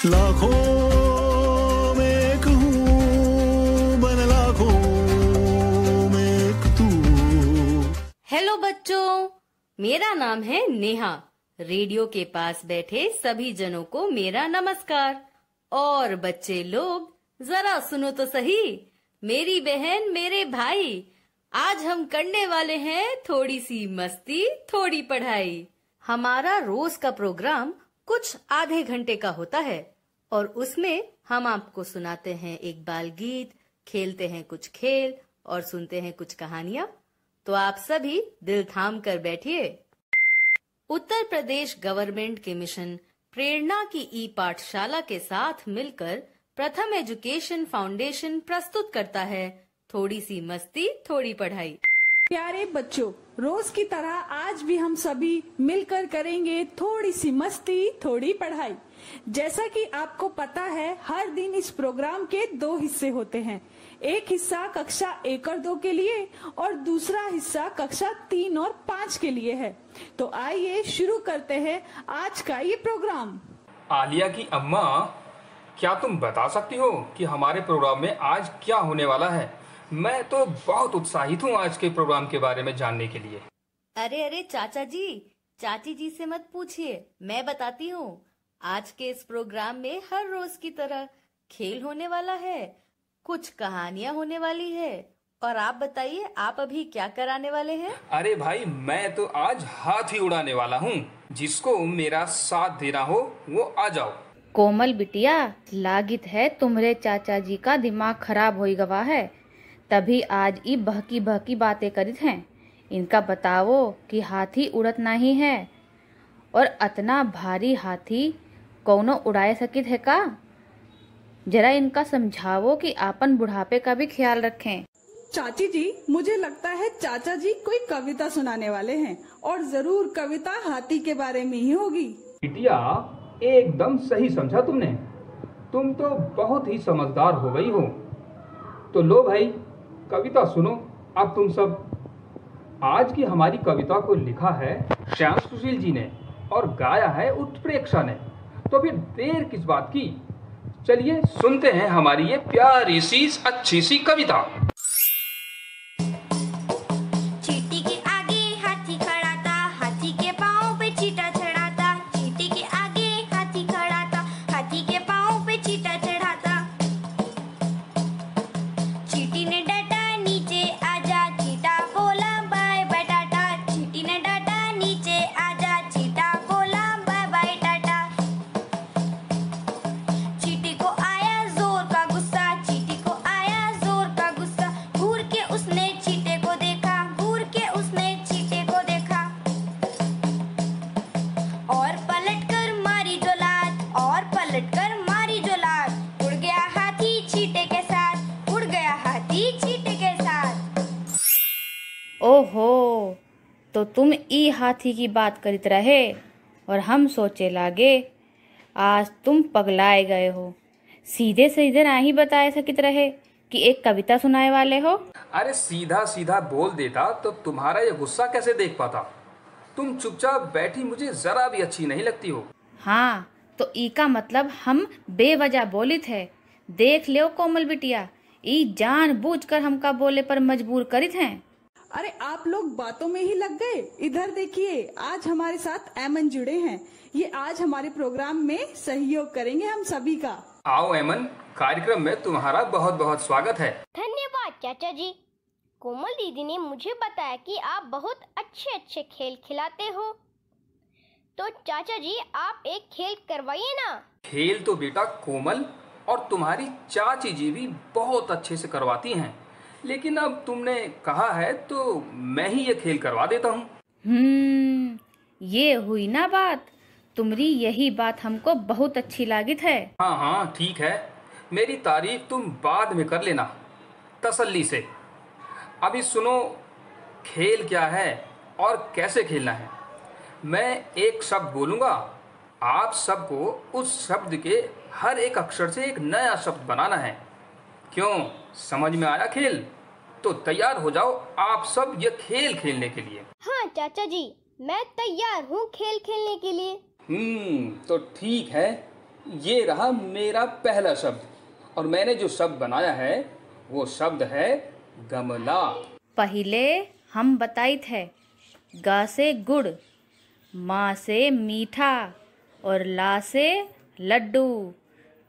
लाखों में एक हूँ, बन लाखों में एक तू। हेलो बच्चों, मेरा नाम है नेहा। रेडियो के पास बैठे सभी जनों को मेरा नमस्कार। और बच्चे लोग जरा सुनो तो सही, मेरी बहन मेरे भाई, आज हम करने वाले हैं थोड़ी सी मस्ती थोड़ी पढ़ाई। हमारा रोज का प्रोग्राम कुछ आधे घंटे का होता है और उसमें हम आपको सुनाते हैं एक बाल गीत, खेलते हैं कुछ खेल और सुनते हैं कुछ कहानियाँ। तो आप सभी दिल थाम कर बैठिए। उत्तर प्रदेश गवर्नमेंट के मिशन प्रेरणा की ई पाठशाला के साथ मिलकर प्रथम एजुकेशन फाउंडेशन प्रस्तुत करता है थोड़ी सी मस्ती थोड़ी पढ़ाई। प्यारे बच्चों, रोज की तरह आज भी हम सभी मिलकर करेंगे थोड़ी सी मस्ती थोड़ी पढ़ाई। जैसा कि आपको पता है, हर दिन इस प्रोग्राम के 2 हिस्से होते हैं। एक हिस्सा कक्षा 1 और 2 के लिए और दूसरा हिस्सा कक्षा 3 और 5 के लिए है। तो आइए शुरू करते हैं आज का ये प्रोग्राम। आलिया की अम्मा, क्या तुम बता सकती हो कि हमारे प्रोग्राम में आज क्या होने वाला है? मैं तो बहुत उत्साहित हूँ आज के प्रोग्राम के बारे में जानने के लिए। अरे चाचा जी, चाची जी से मत पूछिए, मैं बताती हूँ। आज के इस प्रोग्राम में हर रोज की तरह खेल होने वाला है, कुछ कहानियाँ होने वाली है। और आप बताइए, आप अभी क्या कराने वाले हैं? अरे भाई, मैं तो आज हाथी उड़ाने वाला हूँ। जिसको मेरा साथ देना हो वो आ जाओ। कोमल बिटिया, लागित है तुम्हारे चाचा जी का दिमाग खराब होई गवा है, तभी आज ई बहकी बहकी बातें करित हैं। इनका बताओ कि हाथी उड़त नहीं है और अतना भारी हाथी कौनो उड़ाए सकित है का? जरा इनका समझावो कि आपन बुढ़ापे का भी ख्याल रखें। चाची जी, मुझे लगता है चाचा जी कोई कविता सुनाने वाले हैं और जरूर कविता हाथी के बारे में ही होगी। बिटिया, एकदम सही समझा तुमने। तुम तो बहुत ही समझदार हो गई हो। तो लो भाई, कविता सुनो अब तुम सब। आज की हमारी कविता को लिखा है श्याम सुशील जी ने और गाया है उत्प्रेक्षा ने। तो फिर देर किस बात की, चलिए सुनते हैं हमारी ये प्यारी सी अच्छी सी कविता। चींटी के आगे हाथी खड़ा था, हाथी के पाँव पे चींटा चढ़ा था। चींटी के आगे हाथी खड़ा था, हाथी के पाँव पे चींटा चढ़ा था। चींटी ने डांटा नीचे आजा, चींटा बोला बाय बाय टाटा। चींटी ने डांटा नीचे आजा, चींटा बोला बाय बाय टाटा। चींटी को आया जोर का गुस्सा, चींटी को आया जोर का गुस्सा। घूर के उसने चींटे को देखा, घूर के उसने चींटे को देखा। और पलटकर मारी जो लात, और पलटकर मारी जो लात। उड़ गया हाथी चींटे के साथ, उड़ गया हाथी चींटे के साथ। ओहो, तो तुम ई हाथी की बात करित रहे और हम सोचे लागे आज तुम पगलाए गए हो। सीधे सीधे नहीं बताए सकित रहे कि एक कविता सुनाए वाले हो। अरे सीधा सीधा बोल देता तो तुम्हारा ये गुस्सा कैसे देख पाता। तुम चुपचाप बैठी मुझे जरा भी अच्छी नहीं लगती हो। हाँ, तो ई का मतलब हम बेवजह बोली थे। देख लो कोमल बिटिया, ई जानबूझकर हमका बोले पर मजबूर करित हैं। अरे आप लोग बातों में ही लग गए। इधर देखिए, आज हमारे साथ एमन जुड़े हैं। ये आज हमारे प्रोग्राम में सहयोग करेंगे हम सभी का। आओ एमन, कार्यक्रम में तुम्हारा बहुत बहुत स्वागत है। धन्यवाद चाचा जी। कोमल दीदी ने मुझे बताया कि आप बहुत अच्छे अच्छे खेल खिलाते हो। तो चाचा जी, आप एक खेल करवाइए ना। खेल तो बेटा कोमल और तुम्हारी चाची जी भी बहुत अच्छे से करवाती हैं, लेकिन अब तुमने कहा है तो मैं ही ये खेल करवा देता हूँ। ये हुई ना बात। तुम्हारी यही बात हमको बहुत अच्छी लागित है। हाँ हाँ ठीक है, मेरी तारीफ तुम बाद में कर लेना तसल्ली से। अभी सुनो खेल क्या है और कैसे खेलना है। मैं एक शब्द बोलूँगा, आप सबको उस शब्द के हर एक अक्षर से एक नया शब्द बनाना है। क्यों, समझ में आया खेल? तो तैयार हो जाओ आप सब ये खेल खेलने के लिए। हाँ चाचा जी, मैं तैयार हूँ खेल खेलने के लिए। तो ठीक है, ये रहा मेरा पहला शब्द, और मैंने जो शब्द बनाया है वो शब्द है गमला। पहले हम बताई थे ग से गुड़, माँ से मीठा और ला से लड्डू।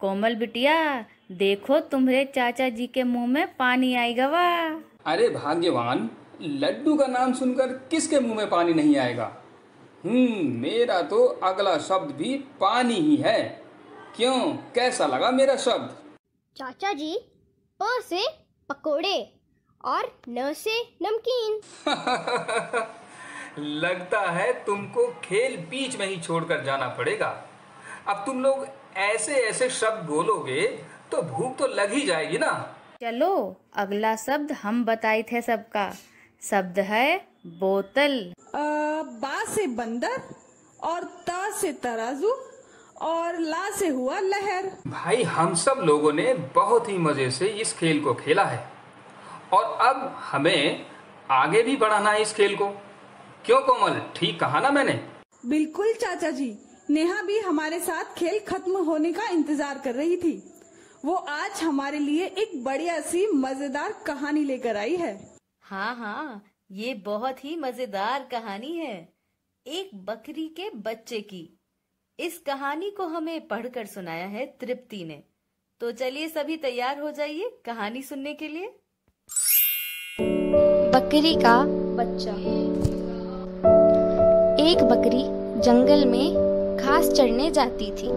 कोमल बिटिया, देखो तुम्हारे चाचा जी के मुंह में पानी आई गवा। अरे भाग्यवान, लड्डू का नाम सुनकर किसके मुंह में पानी नहीं आएगा। मेरा तो अगला शब्द भी पानी ही है। क्यों, कैसा लगा मेरा शब्द? चाचा जी, प से पकोड़े और न से नमकीन। लगता है तुमको खेल बीच में ही छोड़कर जाना पड़ेगा। अब तुम लोग ऐसे ऐसे शब्द बोलोगे तो भूख तो लग ही जाएगी ना। चलो अगला शब्द हम बताए थे सबका। शब्द है बोतल। बा से बंदर और ता से तराजू और ला से हुआ लहर। भाई, हम सब लोगों ने बहुत ही मजे से इस खेल को खेला है और अब हमें आगे भी बढ़ाना है इस खेल को। क्यों कोमल, ठीक कहा ना मैंने? बिल्कुल चाचा जी, नेहा भी हमारे साथ खेल खत्म होने का इंतजार कर रही थी। वो आज हमारे लिए एक बढ़िया सी मजेदार कहानी लेकर आई है। हाँ हाँ, ये बहुत ही मजेदार कहानी है, एक बकरी के बच्चे की। इस कहानी को हमें पढ़कर सुनाया है तृप्ति ने। तो चलिए सभी तैयार हो जाइए कहानी सुनने के लिए। बकरी का बच्चा। एक बकरी जंगल में घास चढ़ने जाती थी।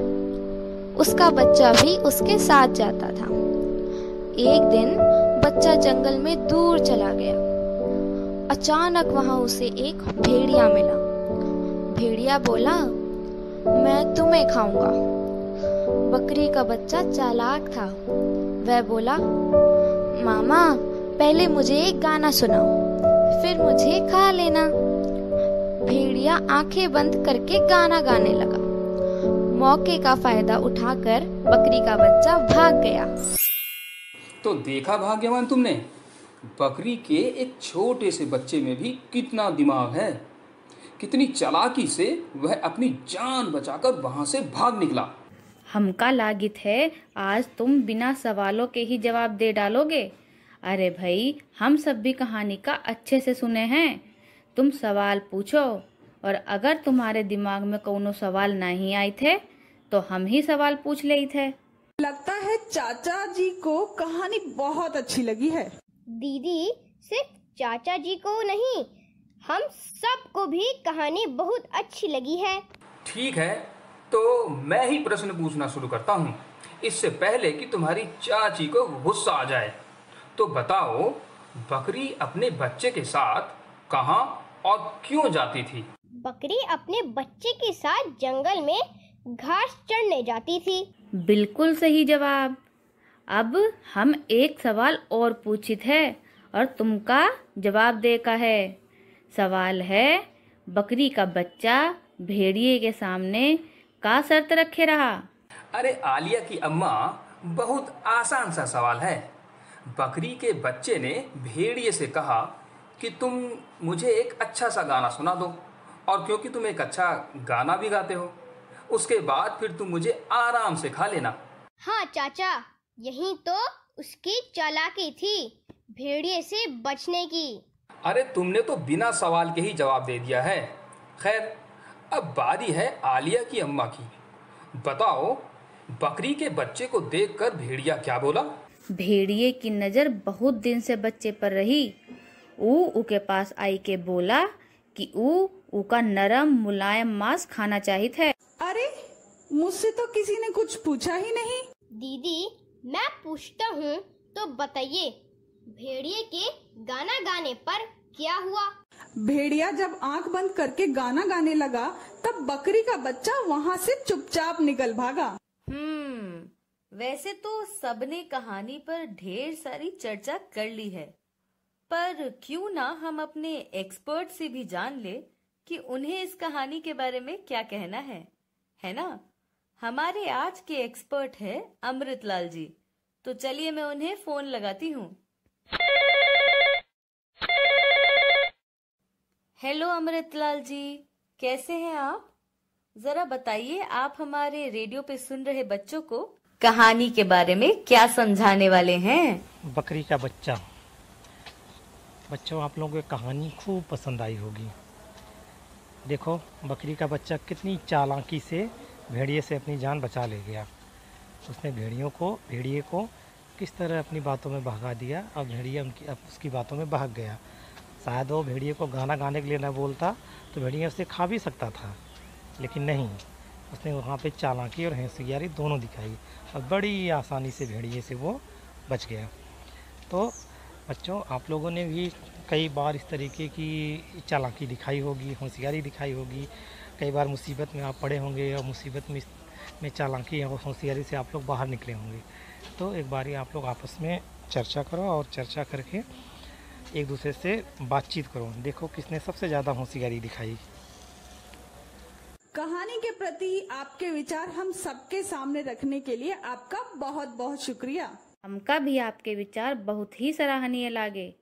उसका बच्चा भी उसके साथ जाता था। एक दिन बच्चा जंगल में दूर चला गया। अचानक वहां उसे एक भेड़िया मिला। भेड़िया बोला, मैं तुम्हें खाऊंगा। बकरी का बच्चा चालाक था। वह बोला, मामा पहले मुझे एक गाना सुनाओ, फिर मुझे खा लेना। भेड़िया आंखें बंद करके गाना गाने लगा। मौके का फायदा उठाकर बकरी का बच्चा भाग गया। तो देखा भाग्यवान तुमने, बकरी के एक छोटे से बच्चे में भी कितना दिमाग है। कितनी चालाकी से वह अपनी जान बचाकर वहां से भाग निकला। हमका लागित है आज तुम बिना सवालों के ही जवाब दे डालोगे। अरे भाई, हम सब भी कहानी का अच्छे से सुने हैं। तुम सवाल पूछो, और अगर तुम्हारे दिमाग में कोनो सवाल नहीं आए थे तो हम ही सवाल पूछ ले थे। लगता है चाचा जी को कहानी बहुत अच्छी लगी है। दीदी, सिर्फ चाचा जी को नहीं, हम सबको भी कहानी बहुत अच्छी लगी है। ठीक है, तो मैं ही प्रश्न पूछना शुरू करता हूँ, इससे पहले कि तुम्हारी चाची को गुस्सा आ जाए। तो बताओ, बकरी अपने बच्चे के साथ कहाँ और क्यों जाती थी? बकरी अपने बच्चे के साथ जंगल में घास चढ़ने जाती थी। बिल्कुल सही जवाब। अब हम एक सवाल और पूछित है और तुमका जवाब दे का है। सवाल है, बकरी का बच्चा भेड़िए के सामने का शर्त रखे रहा? अरे आलिया की अम्मा, बहुत आसान सा सवाल है। बकरी के बच्चे ने भेड़िए से कहा कि तुम मुझे एक अच्छा सा गाना सुना दो, और क्योंकि तुम एक अच्छा गाना भी गाते हो, उसके बाद फिर तुम मुझे आराम से खा लेना। हाँ चाचा, यही तो उसकी चालाकी थी, भेड़िए से बचने की। अरे तुमने तो बिना सवाल के ही जवाब दे दिया है। खैर, अब बारी है आलिया की अम्मा की। बताओ, बकरी के बच्चे को देखकर भेड़िया क्या बोला? भेड़िए की नजर बहुत दिन से बच्चे पर रही। ऊ के पास आई के बोला कि ऊ का नरम मुलायम मांस खाना चाहिए है। अरे, मुझसे तो किसी ने कुछ पूछा ही नहीं। दीदी, मैं पूछता हूँ तो बताइए, भेड़िए के गाना गाने पर क्या हुआ? भेड़िया जब आंख बंद करके गाना गाने लगा, तब बकरी का बच्चा वहाँ से चुपचाप निकल भागा। वैसे तो सबने कहानी पर ढेर सारी चर्चा कर ली है, पर क्यों ना हम अपने एक्सपर्ट से भी जान ले कि उन्हें इस कहानी के बारे में क्या कहना है ना? हमारे आज के एक्सपर्ट है अमृतलाल जी। तो चलिए मैं उन्हें फोन लगाती हूँ। हेलो अमृतलाल जी, कैसे हैं आप? जरा बताइए आप हमारे रेडियो पे सुन रहे बच्चों को कहानी के बारे में क्या समझाने वाले हैं? बकरी का बच्चा। बच्चों, आप लोगों को कहानी खूब पसंद आई होगी। देखो, बकरी का बच्चा कितनी चालाकी से भेड़िए से अपनी जान बचा ले गया। उसने भेड़िए को किस तरह अपनी बातों में बहका दिया और भेड़िया उसकी बातों में बहक गया। शायद वो भेड़िए को गाना गाने के लिए न बोलता तो भेड़िया उसे खा भी सकता था, लेकिन नहीं, उसने वहाँ पे चालाकी और होशियारी दोनों दिखाई और बड़ी आसानी से भेड़िए से वो बच गया। तो बच्चों, आप लोगों ने भी कई बार इस तरीके की चालाकी दिखाई होगी, होशियारी दिखाई होगी। कई बार मुसीबत में आप पड़े होंगे और मुसीबत में चालाकी और होशियारी से आप लोग बाहर निकले होंगे। तो एक बारी आप लोग आपस में चर्चा करो और चर्चा करके एक दूसरे से बातचीत करो। देखो किसने सबसे ज़्यादा होशियारी दिखाई। कहानी के प्रति आपके विचार हम सबके सामने रखने के लिए आपका बहुत बहुत शुक्रिया। हमका भी आपके विचार बहुत ही सराहनीय लागे।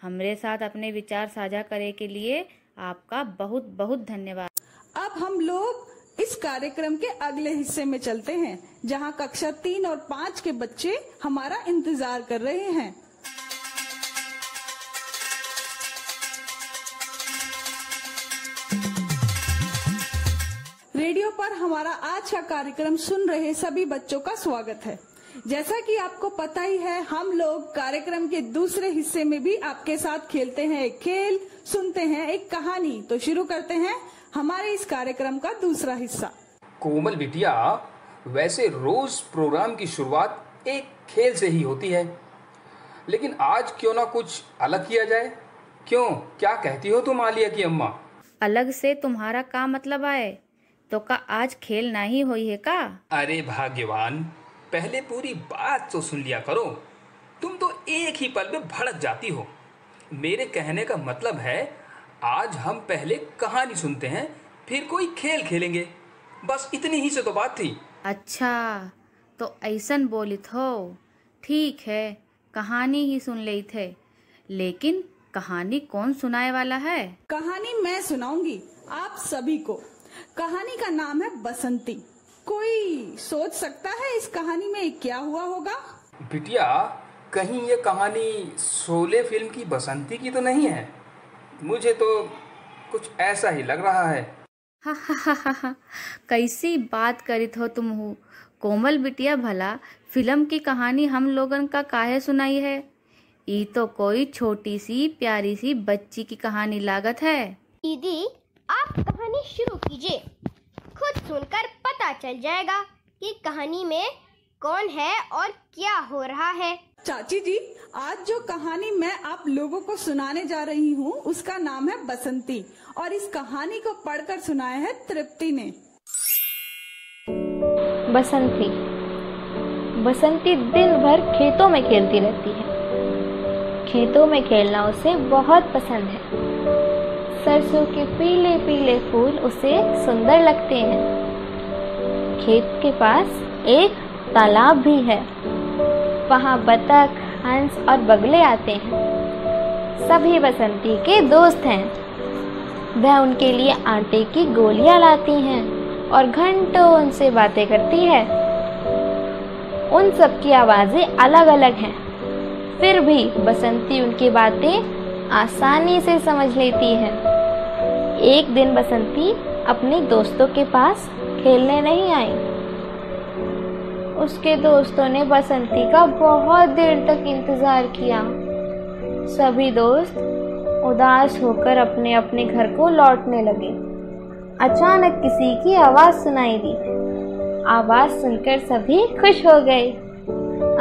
हमरे साथ अपने विचार साझा करे के लिए आपका बहुत बहुत धन्यवाद। अब हम लोग इस कार्यक्रम के अगले हिस्से में चलते हैं, जहां कक्षा 3 और 5 के बच्चे हमारा इंतजार कर रहे हैं। रेडियो पर हमारा आज का कार्यक्रम सुन रहे सभी बच्चों का स्वागत है। जैसा कि आपको पता ही है, हम लोग कार्यक्रम के दूसरे हिस्से में भी आपके साथ खेलते हैं एक खेल, सुनते हैं एक कहानी। तो शुरू करते हैं हमारे इस कार्यक्रम का दूसरा हिस्सा। कोमल बिटिया, वैसे रोज प्रोग्राम की शुरुआत एक खेल से ही होती है, लेकिन आज क्यों ना कुछ अलग किया जाए? क्यों, क्या कहती हो तुम आलिया की अम्मा? अलग से तुम्हारा का मतलब आए? तो का आज खेल नहीं हुई है का? अरे भाग्यवान, पहले पूरी बात तो सुन लिया करो। तुम तो एक ही पल में भड़क जाती हो। मेरे कहने का मतलब है, आज हम पहले कहानी सुनते हैं, फिर कोई खेल खेलेंगे। बस इतनी ही से तो बात थी। अच्छा, तो ऐसन बोलित हो। ठीक है, कहानी ही सुन ले थे, लेकिन कहानी कौन सुनाए वाला है? कहानी मैं सुनाऊंगी आप सभी को। कहानी का नाम है बसंती। कोई सोच सकता है इस कहानी में क्या हुआ होगा? बिटिया, कहीं ये कहानी शोले फिल्म की बसंती की तो नहीं है? मुझे तो कुछ ऐसा ही लग रहा है। हा, कैसी बात करित हो तुम हो कोमल बिटिया। भला फिल्म की कहानी हम लोगन का काहे सुनाई है? ये तो कोई छोटी सी प्यारी सी बच्ची की कहानी लागत है। दीदी, आप कहानी शुरू कीजिए। खुद सुनकर पता चल जाएगा कि कहानी में कौन है और क्या हो रहा है। चाची जी, आज जो कहानी मैं आप लोगों को सुनाने जा रही हूँ उसका नाम है बसंती, और इस कहानी को पढ़कर सुनाया है तृप्ति ने। बसंती दिन भर खेतों में खेलती रहती है। खेतों में खेलना उसे बहुत पसंद है। सरसों के पीले पीले फूल उसे सुंदर लगते हैं। खेत के पास एक तालाब भी है। वहाँ बतख, हंस और बगले आते हैं। सभी बसंती के दोस्त हैं। वह उनके लिए आटे की गोलियां लाती हैं और घंटों उनसे बातें करती है। उन सब की आवाजें अलग अलग हैं, फिर भी बसंती उनकी बातें आसानी से समझ लेती है। एक दिन बसंती अपने दोस्तों के पास खेलने नहीं आई। उसके दोस्तों ने बसंती का बहुत देर तक इंतजार किया। सभी दोस्त उदास होकर अपने अपने घर को लौटने लगे। अचानक किसी की आवाज सुनाई दी। आवाज सुनकर सभी खुश हो गए।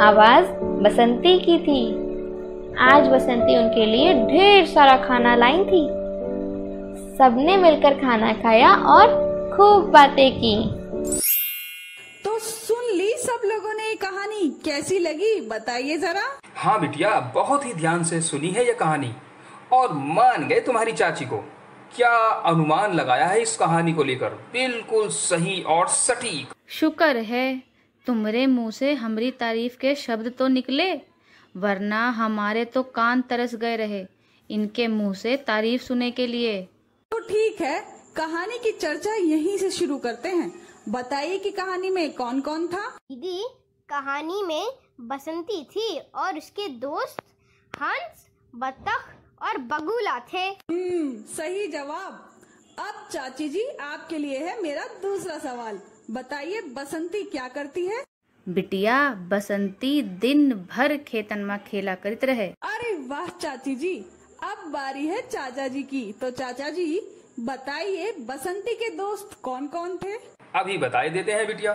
आवाज बसंती की थी। आज बसंती उनके लिए ढेर सारा खाना लाई थी। सबने मिलकर खाना खाया और खूब बातें की। तो सुन ली सब लोगों ने ये कहानी, कैसी लगी बताइए जरा। हाँ बिटिया, बहुत ही ध्यान से सुनी है ये कहानी और मान गए तुम्हारी चाची को। क्या अनुमान लगाया है इस कहानी को लेकर, बिल्कुल सही और सटीक। शुक्र है तुम्हारे मुंह से हमारी तारीफ के शब्द तो निकले, वरना हमारे तो कान तरस गए रहे इनके मुंह से तारीफ सुनने के लिए। तो ठीक है, कहानी की चर्चा यहीं से शुरू करते हैं। बताइए कि कहानी में कौन कौन था? दीदी, कहानी में बसंती थी और उसके दोस्त हंस, बत्तख और बगुला थे। सही जवाब। अब चाची जी आपके लिए है मेरा दूसरा सवाल। बताइए बसंती क्या करती है? बिटिया, बसंती दिन भर खेतन में खेला करते रहे। अरे वाह चाची जी, अब बारी है चाचा जी की। तो चाचा जी बताइए बसंती के दोस्त कौन कौन थे? अभी बताए देते हैं बिटिया।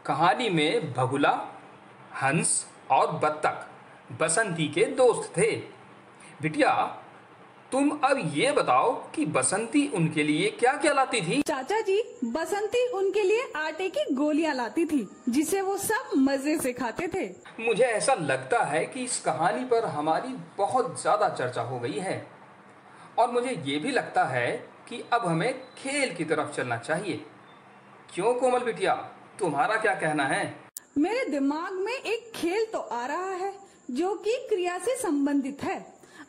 कहानी में बगुला, हंस और बत्तख बसंती के दोस्त थे। बिटिया, तुम अब ये बताओ कि बसंती उनके लिए क्या क्या लाती थी? चाचा जी, बसंती उनके लिए आटे की गोलियां लाती थी, जिसे वो सब मजे से खाते थे। मुझे ऐसा लगता है कि इस कहानी पर हमारी बहुत ज्यादा चर्चा हो गई है और मुझे ये भी लगता है कि अब हमें खेल की तरफ चलना चाहिए। क्यों कोमल बिटिया, तुम्हारा क्या कहना है? मेरे दिमाग में एक खेल तो आ रहा है जो कि क्रिया से संबंधित है।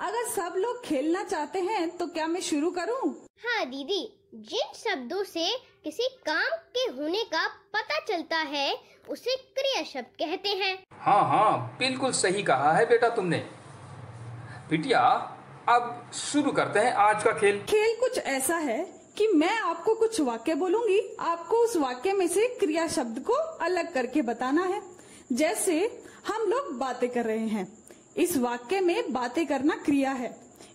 अगर सब लोग खेलना चाहते हैं तो क्या मैं शुरू करूं? हाँ दीदी, जिन शब्दों से किसी काम के होने का पता चलता है उसे क्रिया शब्द कहते हैं। हाँ, बिल्कुल सही कहा है बेटा तुमने। बिटिया, अब शुरू करते हैं आज का खेल। खेल कुछ ऐसा है कि मैं आपको कुछ वाक्य बोलूंगी, आपको उस वाक्य में से क्रिया शब्द को अलग करके बताना है। जैसे हम लोग बातें कर रहे हैं, इस वाक्य में बातें करना क्रिया है।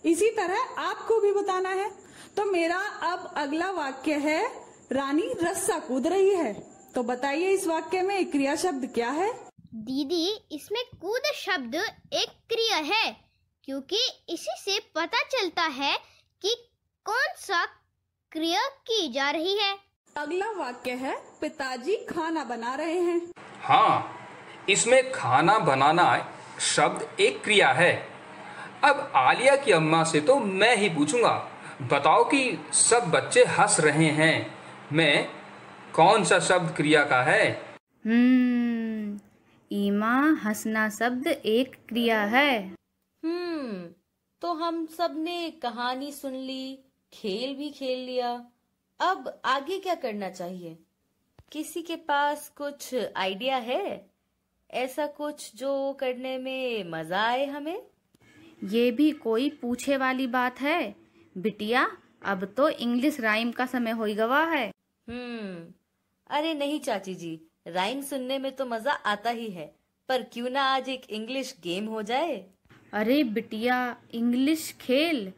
इसी तरह आपको भी बताना है। तो मेरा अब अगला वाक्य है, रानी रस्सा कूद रही है। तो बताइए इस वाक्य में क्रिया शब्द क्या है? दीदी, इसमें कूद शब्द एक क्रिया है, क्योंकि इसी से पता चलता है कि कौन सा क्रिया की जा रही है। अगला वाक्य है, पिताजी खाना बना रहे हैं। हाँ, इसमें खाना बनाना शब्द एक क्रिया है। अब आलिया की अम्मा से तो मैं ही पूछूंगा, बताओ कि सब बच्चे हंस रहे हैं में कौन सा शब्द क्रिया का है? ईमा, हंसना शब्द एक क्रिया है। तो हम सब ने कहानी सुन ली, खेल भी खेल लिया। अब आगे क्या करना चाहिए? किसी के पास कुछ आइडिया है? ऐसा कुछ जो करने में मजा आए हमें? ये भी कोई पूछे वाली बात है बिटिया। अब तो इंग्लिश राइम का समय हो गवा है। अरे नहीं चाची जी, राइम सुनने में तो मजा आता ही है, पर क्यों ना आज एक इंग्लिश गेम हो जाए? अरे बिटिया, इंग्लिश खेल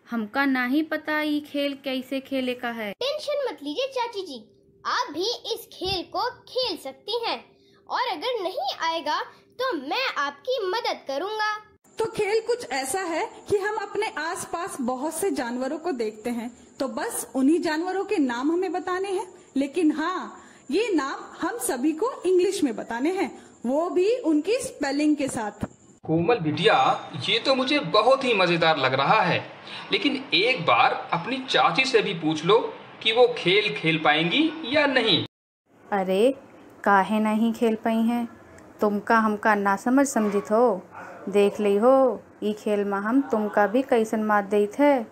हमका नहीं पता ये खेल कैसे खेले का है। टेंशन मत लीजिए चाची जी, आप भी इस खेल को खेल सकती हैं और अगर नहीं आएगा तो मैं आपकी मदद करूंगा। तो खेल कुछ ऐसा है कि हम अपने आसपास बहुत से जानवरों को देखते हैं, तो बस उन्हीं जानवरों के नाम हमें बताने हैं। लेकिन हाँ, ये नाम हम सभी को इंग्लिश में बताने हैं, वो भी उनकी स्पेलिंग के साथ। कोमल बिटिया, ये तो मुझे बहुत ही मजेदार लग रहा है, लेकिन एक बार अपनी चाची से भी पूछ लो कि वो खेल खेल पाएंगी या नहीं। अरे काहे नहीं खेल पाई हैं? तुमका हमका ना समझ समझित हो। देख ली हो, ई खेल में हम तुमका भी कैसन मात देत है।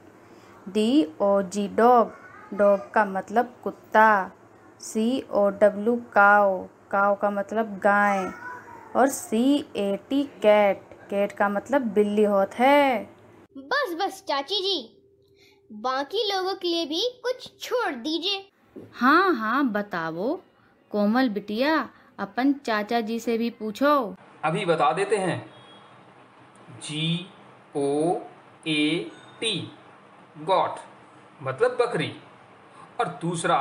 DOG डॉग, डॉग का मतलब कुत्ता। COW काव, काव का मतलब गाय। और CAT कैट, कैट का मतलब बिल्ली होत है। बस बस चाची जी, बाकी लोगों के लिए भी कुछ छोड़ दीजिए। हाँ, बताओ कोमल बिटिया, अपन चाचा जी से भी पूछो। अभी बता देते हैं। GOAT गॉट मतलब बकरी, और दूसरा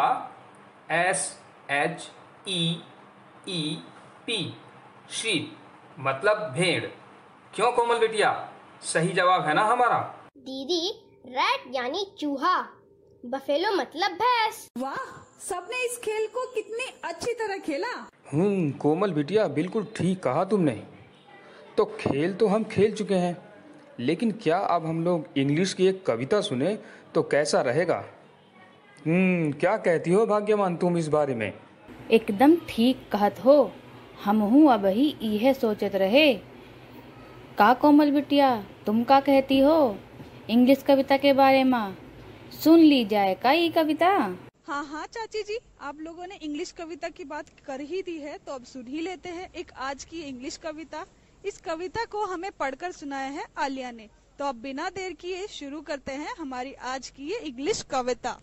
SHEEP शीप मतलब भेड़। क्यों कोमल बिटिया, सही जवाब है ना हमारा? दीदी, रैट यानी चूहा, बफेलो मतलब भैंस। वाह, सबने इस खेल को कितनी अच्छी तरह खेला। कोमल बिटिया, बिल्कुल ठीक कहा तुमने। तो खेल तो हम खेल चुके हैं, लेकिन क्या अब हम लोग इंग्लिश की एक कविता सुने तो कैसा रहेगा? क्या कहती हो भाग्यमान तुम इस बारे में? एकदम ठीक कहत हो, हमहू अब ही यह सोचत रहे। का कोमल बिटिया, तुम का कहती हो इंग्लिश कविता के बारे में? सुन ली जाए का ये कविता। हाँ हाँ चाची जी, आप लोगों ने इंग्लिश कविता की बात कर ही दी है तो अब सुन ही लेते हैं एक आज की इंग्लिश कविता। इस कविता को हमें पढ़कर सुनाया है आलिया ने। तो अब बिना देर किए शुरू करते हैं हमारी आज की ये English Kavita.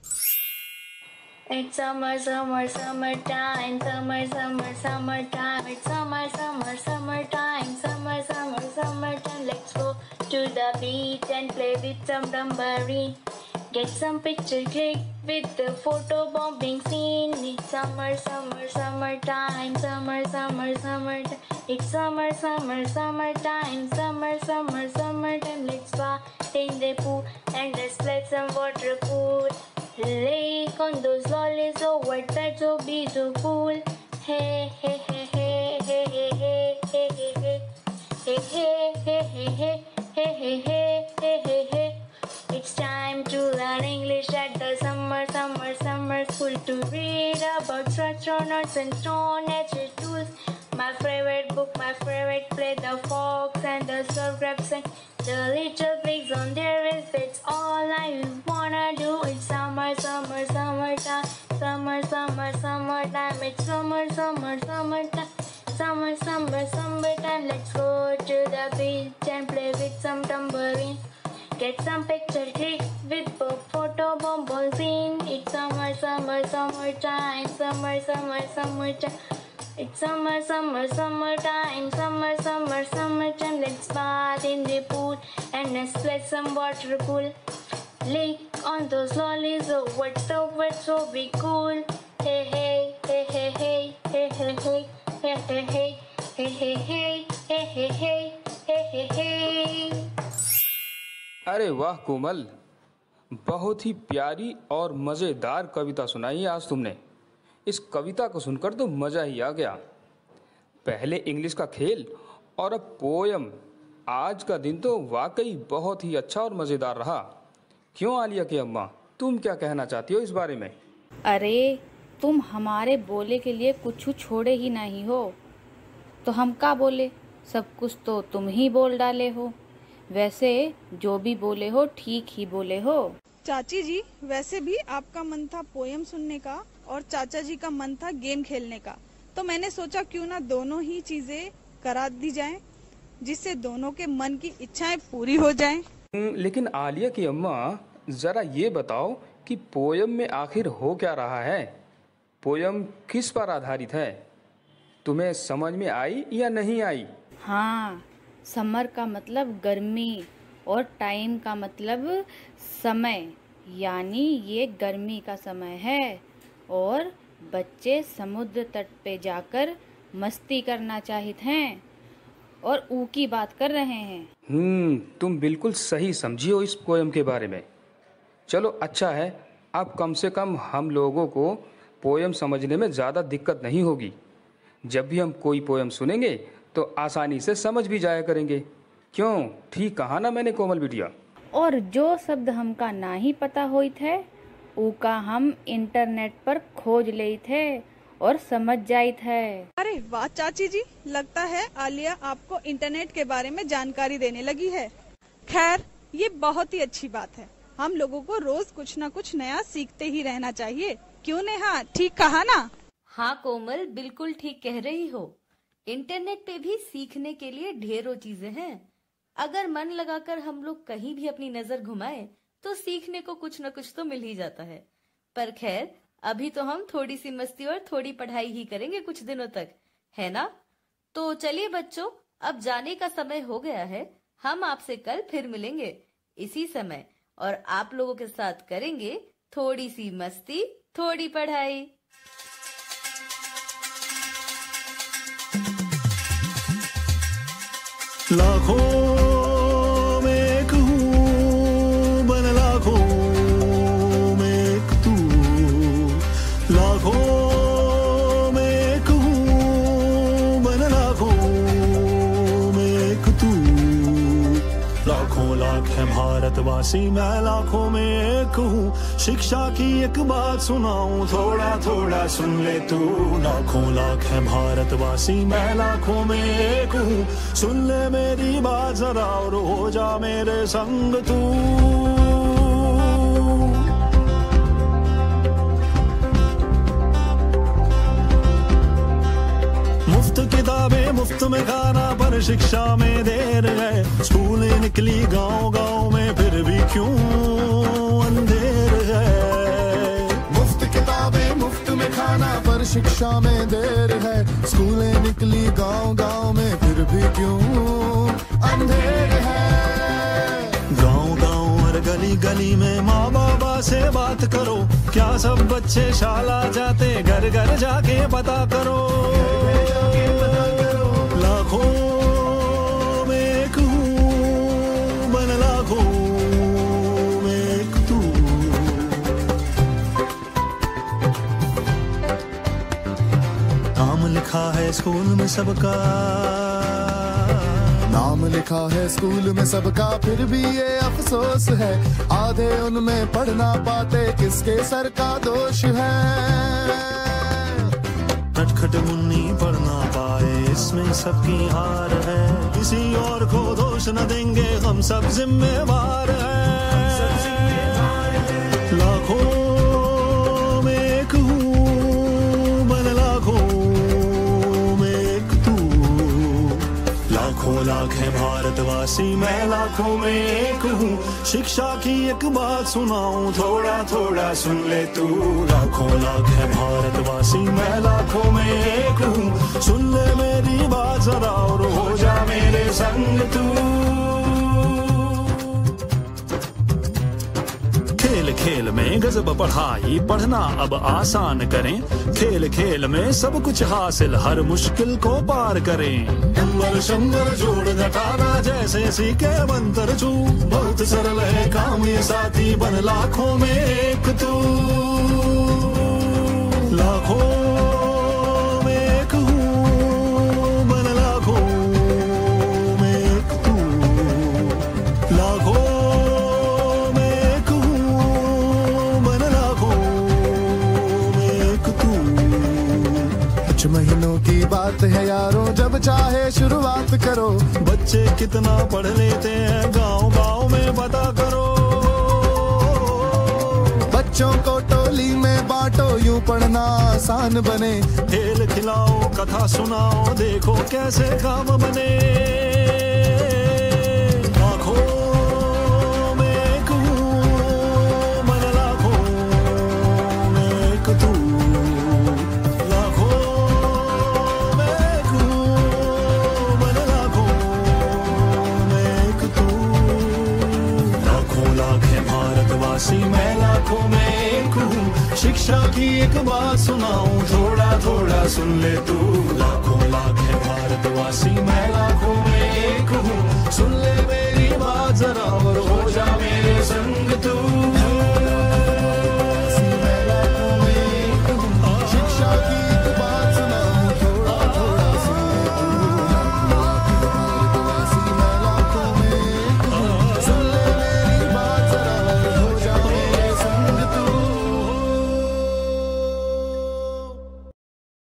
It's summer, summer, summertime. Summer, summer, summertime. It's summer, summer, summertime. Summer, summer, summertime. Let's go to the beach and play with some tambourine. Get some picture click with the photo bombing scene. It's summer, summer, summertime. Summer, summer, summertime. It's summer, summer, summertime. Summer, summer, summertime. Let's bath in the pool and let's play some water pool. Lake on those lollies, oh what that's so beautiful. Hey hey hey hey hey hey hey hey hey hey hey hey hey hey hey hey hey hey hey. It's time to learn English at the summer school to read about astronauts and stone nature tools. My favorite book, my favorite play, the fox and the scrubs and the little pigs on their wrist. That's all I wanna do. It's summer, summer, summertime. Summer, summer, summertime. It's summer, summer, summertime. Summer, summer, summertime. Let's go to the beach and play with some tambourine. Get some picture click with photo bomb scene. It's summer, summer, summertime. Summer, summer, summertime. It's summer, summer, summertime. Summer, summer, summertime. Let's bath in the pool and let's play some water pool. Lick on those lollies, oh what's the word so be cool. Hey hey hey hey hey hey hey hey hey hey hey hey hey hey hey hey hey hey. अरे वाह कोमल, बहुत ही प्यारी और मज़ेदार कविता सुनाई आज तुमने। इस कविता को सुनकर तो मज़ा ही आ गया। पहले इंग्लिश का खेल और अब पोयम। आज का दिन तो वाकई बहुत ही अच्छा और मज़ेदार रहा। क्यों आलिया की अम्मा, तुम क्या कहना चाहती हो इस बारे में? अरे तुम हमारे बोले के लिए कुछ छोड़े ही नहीं हो, तो हम क्या बोले? सब कुछ तो तुम ही बोल डाले हो। वैसे जो भी बोले हो ठीक ही बोले हो। चाची जी, वैसे भी आपका मन था पोयम सुनने का और चाचा जी का मन था गेम खेलने का, तो मैंने सोचा क्यों ना दोनों ही चीजें करा दी जाएं, जिससे दोनों के मन की इच्छाएं पूरी हो जाएं। लेकिन आलिया की अम्मा, जरा ये बताओ कि पोयम में आखिर हो क्या रहा है? पोयम किस पर आधारित है? तुम्हें समझ में आई या नहीं आई? हाँ, समर का मतलब गर्मी और टाइम का मतलब समय, यानी ये गर्मी का समय है और बच्चे समुद्र तट पे जाकर मस्ती करना चाहते हैं और ऊ की बात कर रहे हैं। तुम बिल्कुल सही समझी हो इस पोयम के बारे में। चलो अच्छा है, अब कम से कम हम लोगों को पोयम समझने में ज़्यादा दिक्कत नहीं होगी। जब भी हम कोई पोयम सुनेंगे तो आसानी से समझ भी जाया करेंगे। क्यों, ठीक कहा ना मैंने कोमल बिटिया? और जो शब्द हमका ना ही पता होई थे उका हम इंटरनेट पर खोज ले थे और समझ जाई थे। अरे वाह चाची जी, लगता है आलिया आपको इंटरनेट के बारे में जानकारी देने लगी है। खैर, ये बहुत ही अच्छी बात है। हम लोगों को रोज कुछ न कुछ नया सीखते ही रहना चाहिए। क्यों नेहा, ठीक कहा ना? हाँ कोमल, बिल्कुल ठीक कह रही हो। इंटरनेट पे भी सीखने के लिए ढेरों चीजें हैं। अगर मन लगाकर हम लोग कहीं भी अपनी नजर घुमाएं तो सीखने को कुछ न कुछ तो मिल ही जाता है। पर खैर, अभी तो हम थोड़ी सी मस्ती और थोड़ी पढ़ाई ही करेंगे कुछ दिनों तक, है ना? तो चलिए बच्चों, अब जाने का समय हो गया है। हम आपसे कल फिर मिलेंगे इसी समय और आप लोगों के साथ करेंगे थोड़ी सी मस्ती, थोड़ी पढ़ाई। लाखों में एक हूँ, बन लाखों में एक तू। लाखों में एक हूँ, बन लाखों में एक तू। लाखों लाख है भारतवासी, मैं लाखों में एक हूँ। शिक्षा की एक बात सुनाऊं, थोड़ा थोड़ा सुन ले तू। लाखों लाख है भारतवासी, मैं लाखों में एक हूँ। सुन ले मेरी बात जरा और हो जा मेरे संग तू। पर शिक्षा में देर है। स्कूलें निकली गांव गांव में फिर भी क्यों अंधेर है। मुफ्त किताबें मुफ्त में खाना पर शिक्षा में देर है। स्कूलें निकली गांव गांव में फिर भी क्यों अंधेर है। गांव गांव और गली गली में माँ बाबा से बात करो। क्या सब बच्चे शाला जाते? घर घर जाके पता करो। लाखों में एक हूँ, बन लाखों में एक तू। नाम लिखा है स्कूल में सबका, नाम लिखा है स्कूल में सबका, फिर भी ये अफसोस है आधे उनमें पढ़ ना पाते, किसके सर का दोष है। नटखट मुन्नी पढ़ ना पाए इसमें सबकी हार है। किसी और को दोष न देंगे, हम सब जिम्मेवार हैं। लाखों में एक हूँ, बन लाखों में एक तू। लाखों लाख है भारतवासी, मैं लाखों में एक हूँ। शिक्षा की एक बात सुनाऊं, थोड़ा थोड़ा सुन ले तू। लाखों लाख है भारतवासी, मैं लाखों में एक हूँ। सुन ले मेरी बात जरा और हो जा मेरे संग तू। खेल खेल में गजब पढ़ाई, पढ़ना अब आसान करें। खेल खेल में सब कुछ हासिल, हर मुश्किल को पार करें। नंबर शंबर जोड़ घटाना जैसे सीखे मंत्र चू। बहुत सरल है काम ये साथी, बन लाखों में एक तू। लाखों में एक हूँ, बन लाखों में एक तू। लाखों कुछ महीनों की बात है यारों, जब चाहे शुरुआत करो। बच्चे कितना पढ़ लेते हैं गांव गांव में पता करो। बच्चों को टोली में बांटो, यूं पढ़ना आसान बने। खेल खिलाओ, कथा सुनाओ, देखो कैसे काम बने। मैं लाखों में एक हूँ। शिक्षा की एक बात सुनाऊं, थोड़ा थोड़ा सुन ले तू। लाखों लाख है भारतवासी, मैं